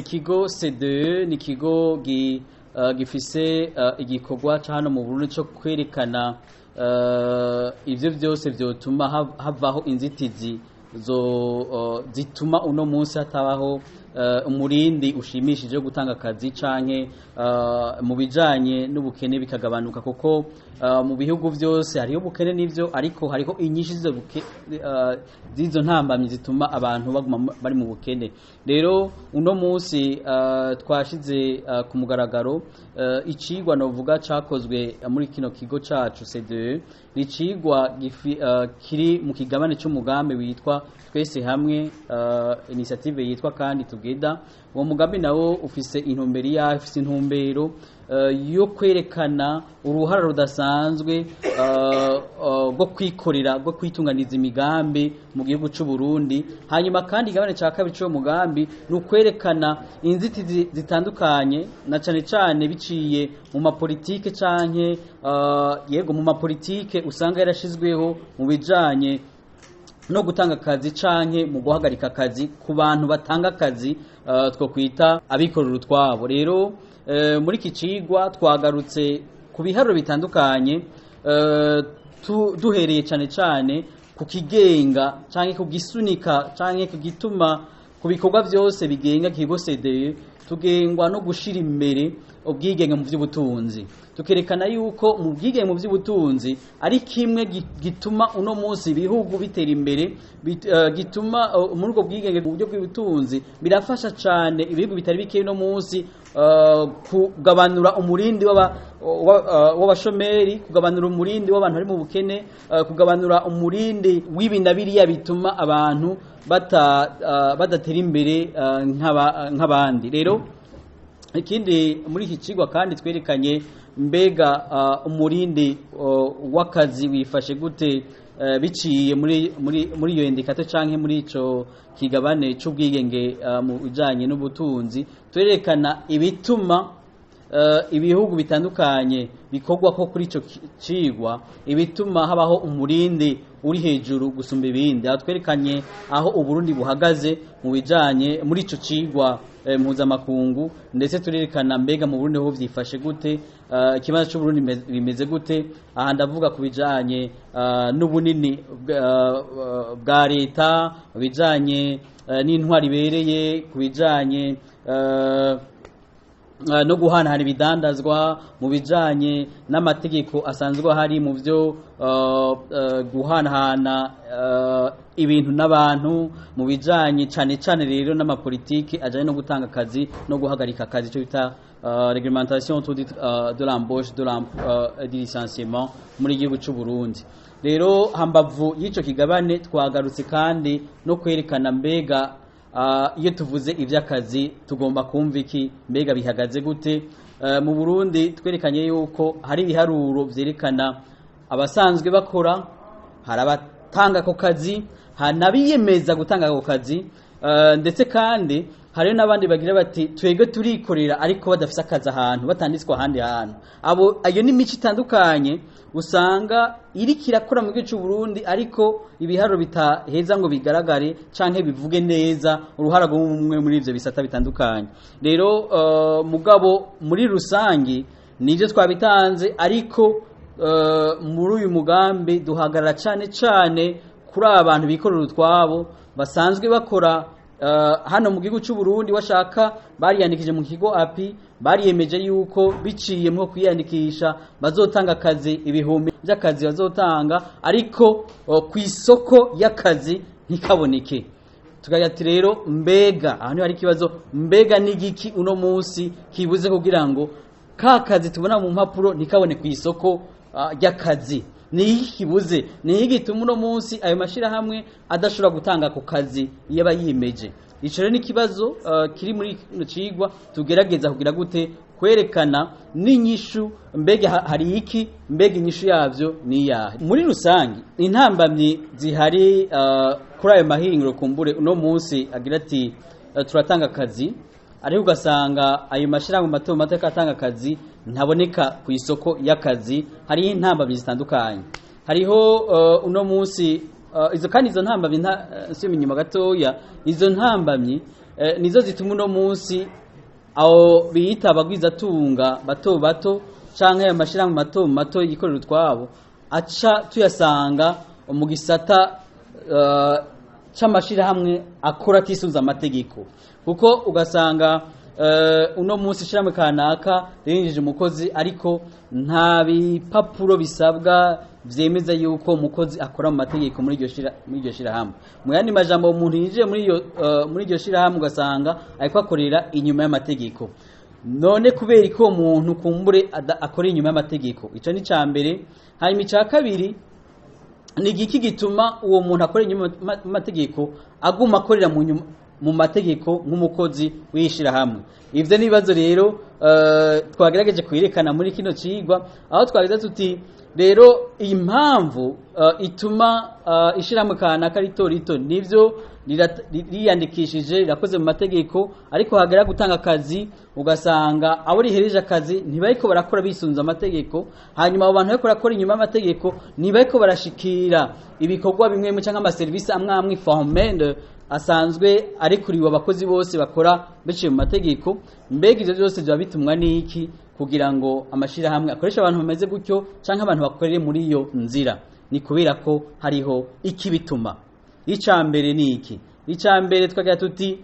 ikigo CDE ni ikigo gifise igikorwa ca hano mu Burundi cyo kwerekana ivyo byose vyotuma havaho inzitizi zituma uno munsi hatabaho umurindi ushimishije gutanga akazi canke mu bijanye n'ubukene bikagabanuka, kuko mu bihugu byose hariho ubukene n'ivyo, ariko hariho inyinshi z'izo ntambamyi zituma abantu baguma bari mu bukene. Rero uno munsi twashize ku mugaragaro icigwa novuga cakozwe muri kino kigo cacu CDE, ni cigwa kiri mu kigabane c'umugambi witwa twese hamwe, initiative yitwa kandi together. Uwo mugambi nawo ufise intumbero yo kwerekana uruhara rudasanzwe rwo kwikorera, rwo kwitunganiza imigambi mu gihugu c'u Burundi. Hanyuma kandi igabane ca kabiri c'uwo mugambi ni ukwerekana inzitizi zitandukanye, na cane cane biciye mu mapolitike canke mu mapolitike usanga yarashizweho mu bijanye no gutanga akazi canke mu guhagarika akazi ku bantu batanga akazi two kwita abikorera utwabo. Rero muri iki cigwa twagarutse ku biharuro bitandukanye, duhereye cane cane ku kigenga canke ku gisunika canke ku gituma ku bikorwa byose bigenga kigo CDE tugengwa no gushira imbere ubwigenge mu by'ubutunzi, tukerekana yuko mu bwigenge mu by'ubutunzi ari kimwe gituma uno munsi ibihugu bitera imbere, gituma muri ubwo bwigenge mu buryo bw'ubutunzi birafasha cyane ibihugu bitari bike uno munsi kugabanura umurindi w'abashomeri, kugabanura umurindi w'abantu bari mu bukene, kugabanura umurindi w'ibinabiriya bituma abantu badatera imbere nk'abandi. Rero ikindi muri iki cigwa kandi twerekanye mbega umurindi w'akazi wifashe gute biciye muri iyo indikato canke muri ico kigabane c'ubwigenge mu bijanye n'ubutunzi. Twerekana ibituma ibihugu bitandukanye bikorwa ko kuri ico cigwa, ibituma habaho umurindi uri hejuru gusumba ibindi. Twerekanye aho Uburundi buhagaze mu bijanye muri ico cigwa mpuzamakungu, ndetse turerekana mbega mu Burundi ho vyifashe gute, ikibazo c'u Burundi bimeze gute. Aha ndavuga ku bijanye n'ubunini bwa leta, bijanye n'intwari ibereye, ku bijanye no guhanahana ibidandazwa, mu bijanye n'amategeko asanzwe ahari mu byo guhanahana ibintu n'abantu, mu bijanye cane cane rero n'amapolitiki ajanye no gutanga akazi no guhagarika akazi, cyo bita réglementation de l'embauche du licenciement muri gihugu c'u Burundi. Rero hambavu y'ico kigabane twagarutse kandi no kwerekana mbega iyo tuvuze ivy'akazi tugomba kumva iki, mbega bihagaze gute. Mu Burundi twerekanye yuko hari ibiharuro vyerekana abasanzwe bakora, hari abatanga ako kazi, hanabiyemeza gutanga ako kazi, ndetse kandi hari n'abandi bagira bati twege turikorera ariko badafise akazi ahantu, batanditswe ahandi hantu. Ayo ni imico itandukanye usanga iri kirakora mu gihugu c'u Burundi, ariko ibiharuro bitaheza ngo bigaragare canke bivuge neza uruhara rw'umwe muri ivyo bisata bitandukanye. Rero mugabo muri rusangi nivyo twabitanze, ariko muri uyu mugambi duhagarara cane cane kuri abantu bikorera utwabo basanzwe bakora hano mu gihugu c'u Burundi. Washaka bariyandikije mu kigo API, bariyemeje yuko biciye mu kwiyandikisha bazotanga akazi, ibihumbi by'akazi bazotanga, ariko ku isoko y'akazi ntikaboneke. Tukagira ati rero mbega ahantu hari ikibazo, mbega n'igiki uno munsi kibuze kugira ngo ka kazi tubona mu mpapuro ntikabone ku isoko y'akazi? Ni iki kibuze? Ni iki gituma uno munsi ayo mashirahamwe adashobora gutanga ako kazi iyo bayimeje? Ico rero ni kibazo kiri muri cigwa tugerageza kugira gute kwerekana n'inyishu, mbega hari iki, mbega inyishu yavyo ni yahe. Muri rusangi intambamyi zihari kuri ayo mahingiro kumbure uno munsi agira ati turatanga akazi, ariko ugasanga ayo mashirahamwe mato mato atanga akazi ntaboneka ku isoko y'akazi. Hariho intambamyi zitandukanye, hariho uno munsi izo kandi izo ntambamyi nsubira inyuma gatoya, izo ntambamyi nizo zituma uno munsi aho biyita abagwizatunga bato bato canke amashirahamwe mato mato yikorera utwabo aca tuyasanga mu gisata c'amashirahamwe akora atisunza amategeko, kuko ugasanga uno munsi ishirahamwe kanaka rinjije umukozi ariko nta bipapuro bisabwa vyemeza yuko umukozi akora mu mategeko muri iryo shirahamwe. Mu yandi majambo umuntu yinjiye muri iryo shirahamwe ugasanga ariko akorera inyuma y'amategeko. None kubera ko umuntu kumbure akora inyuma y'amategeko, ico ni cambere. Hanyuma ica kabiri ni igiki gituma uwo muntu akora inyuma y'amategeko aguma akorera mu mategeko nk'umukozi w'ishirahamwe. Ivyo nibazo rero twagerageje kwerekana muri kino cigwa, aho twagize tuti rero impamvu ituma ishirahamwe kanaka rito nivyo riyandikishije rirakoze mu mategeko, ariko hagera gutanga akazi ugasanga abo rihereje akazi ntibariko barakora bisunza amategeko. Hanyuma abo bantu bariko barakora inyuma y'amategeko ntibariko barashikira ibikorwa bimwe mu canke amaserivisi amwe informel asanzwe arekuriwe abakozi bose bakora biciye mu mategeko. Mbega ivyo byose biba bitumwa n'iki kugira ngo amashirahamwe akoresha abantu bameze gutyo canke abantu bakorere muri iyo nzira? Ni kubera ko hariho ikibituma. Icambere ni iki? Icambere twagira tuti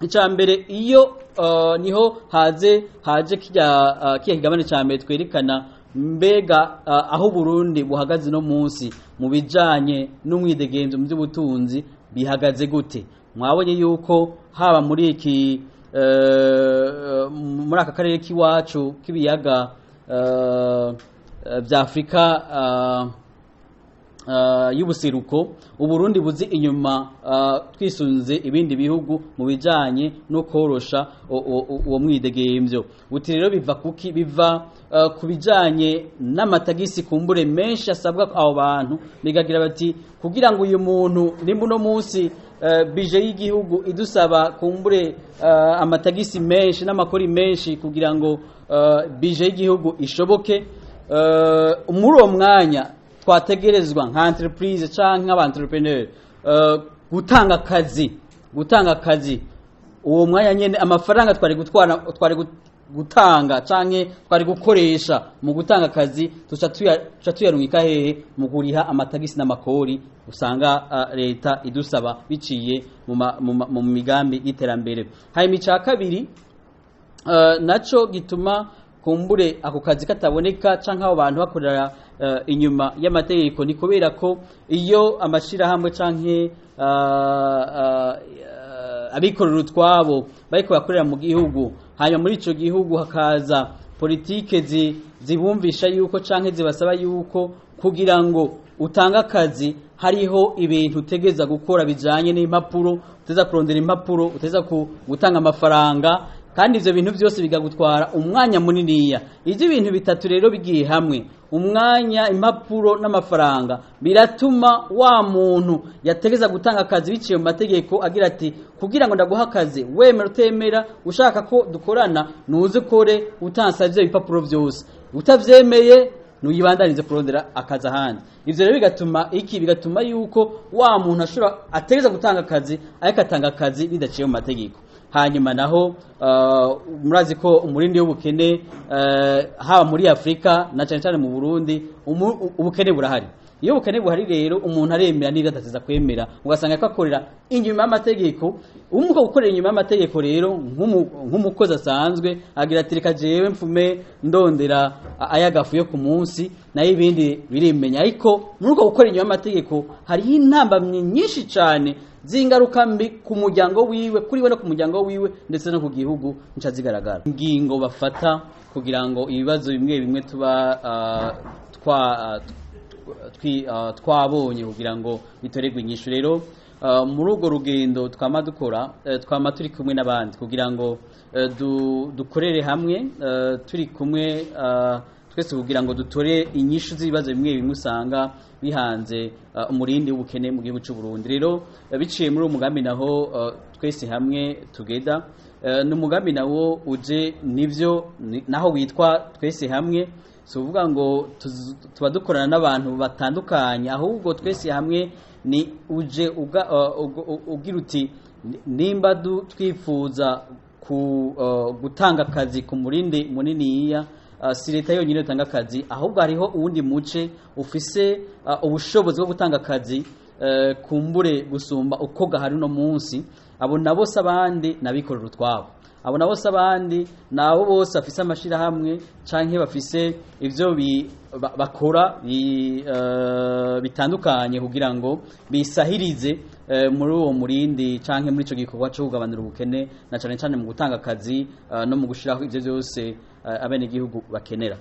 icambere iyo niho haje kijya kigabane cambere twerekana mbega aho Burundi buhagaze no munsi mu bijanye n'umwidegemvyo mu by'ubutunzi bihagaze gute. Mwabonye yuko haba muri iki muri aka karere k'iwacu k'ibiyaga vya Afrika y'ubuseruko, Uburundi buzi inyuma twisunze ibindi bihugu mu bijanye no korosha uwo mwidegemvyo. Uti rero biva kuki? Biva ku bijanye n'amatagisi kumbure menshi asabwa abo bantu, bigagira bati kugira ngo uyu muntu nimba uno munsi bije y'igihugu idusaba kumbure amatagisi menshi n'amakori menshi kugira ngo bije y'igihugu ishoboke, muri uwo mwanya twategerezwa nka entreprise canke nk'abantrepreneur gutanga akazi. Uwo mwanya nyene amafaranga twari gutanga canke twari gukoresha mu gutanga akazi tuca tuyarungika hehe? Mu kuriha amatagisi n'amakori usanga leta idusaba biciye mu migambi y'iterambere. Hanyuma ica kabiri naco gituma kumbure ako kazi kataboneka canke abo bantu bakorera inyuma y'amategeko, ni kubera ko iyo amashirahamwe canke abikorera utwabo bariko bakorera mu gihugu, hanyuma muri ico gihugu hakaza politike zibumvisha yuko canke zibasaba yuko kugira ngo utanga akazi hariho ibintu utegeza gukora bijanye n'impapuro, uteza kurondera impapuro, uteza gutanga amafaranga, kandi ivyo bintu byose bigagutwara umwanya muniniya. Ivyo bintu bitatu rero bigiye hamwe, umwanya, impapuro n'amafaranga, biratuma wa muntu yategeza gutanga akazi biciye mu mategeko agira ati kugira ngo ndaguha akazi wemera utemera, ushaka ko dukorana nuze kore utansavye ibipapuro byose, utavyemeye nuyibandanize kurondera akazi ahandi. Ivyo rero bigatuma yuko wa muntu ashobora ategeza gutanga akazi ariko atanga akazi bidaciye mu mategeko. Hanyuma naho murazi ko umurindi w'ubukene haba muri Afrika na cyane cyane mu Burundi ubukene burahari. Iyo ubukene buhari rero umuntu aremera n'ibyo atateza kwemera, ugasanga akakorera inyuma y'amategeko. Umuko gukorera inyuma y'amategeko rero nk'umukozi asanzwe agira ati reka jewe mfume ndondera ayagafu yo ku munsi nayo ibindi birimenya. Ariko muri uko gukorera inyuma y'amategeko hariho intambamye nyinshi cyane zingaruka mbi ku muryango wiwe, kuri we no ku muryango wiwe ndetse no ku gihugu nca zigaragara. Ingingo bafata kugira ngo ibibazo bimwe bimwe tuba twabonye kugira ngo bitoregwe inyishu. Rero muri urwo rugendo twama dukora, twama turi kumwe n'abandi kugira ngo dukorere hamwe turi kumwe twese kugira ngo dutore inyishu z'ibibazo bimwe bimwe usanga bihanze umurindi w'ubukene mu gihugu cy'u Burundi. Rero biciye muri uwo mugambi naho twese hamwe tugeda n'umugambi nawo uje nivyo naho witwa twese hamwe, so uvuga ngo tuba dukorana n'abantu batandukanye, ahubwo twese hamwe ni uje ugira uti nimba twifuza gutanga akazi ku murindi muniniya, si leta yonyine itanga akazi, ahubwo hariho uwundi muce ufise ubushobozi bwo gutanga akazi kumbure gusumba uko gahari no munsi. Abo nabo se abandi nabikorera utwabo, abo nabo se abandi nabo bose bafise amashirahamwe canke bafise ivyo bakora bitandukanye kugira ngo bisahirize muri uwo murindi canke muri ico gikorwa cyo kugabanura ubukene, na cane cane mu gutanga akazi no mu gushiraho ivyo byose abenegihugu bakenera.